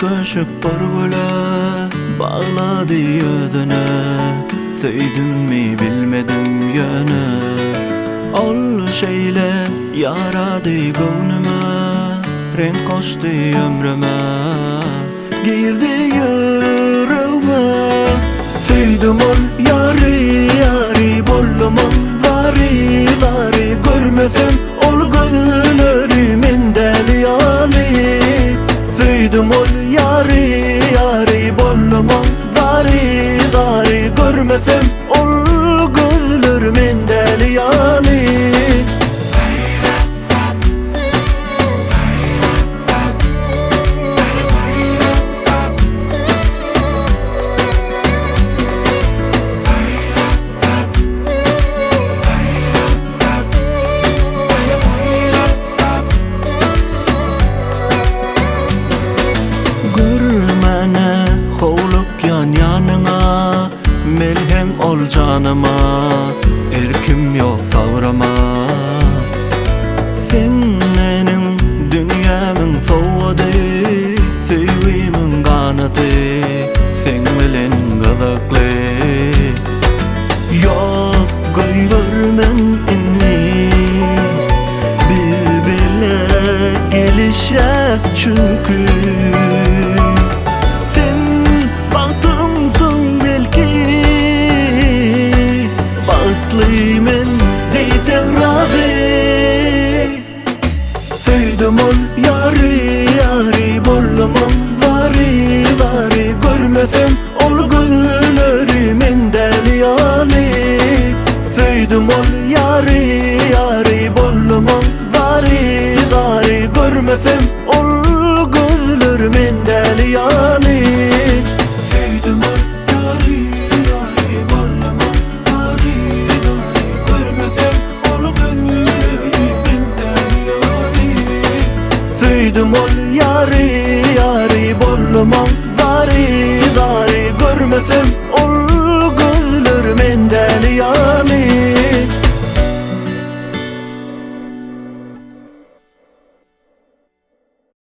köşüp bargula bağladı yüzüne. Söydüm mi bilmedim yana. Ol şeyle yaradı gönlüme, renk koştu ömrüme, girdi yüreğime. Söydüm ol yari yari bollum ol vari vari, görmesem ol gözlerimin deliyali. Söydüm ol yari yari bollum ol vari vari, görmesem ol gözlerimin deliyali. Yanına melhem ol canıma, erkim yok savrama. Sen menin dünyamın soğudu, sevgimin kanadı, sen bilen kızıklı. Yok görmen inni, bir bile gelişef çünkü. Söydüm ol yari yari bollum ol vari vari, görmesem ol gözlerimin deliyali. Söydüm ol yari yari bollum ol vari vari, görmesem ol gözlerimin deliyali. Söydüm ol yari yari bollum ol vari vari, görmesem ol gözlerimin deliyali. Söydüm ol yari yari bollum ol vari vari, görmesem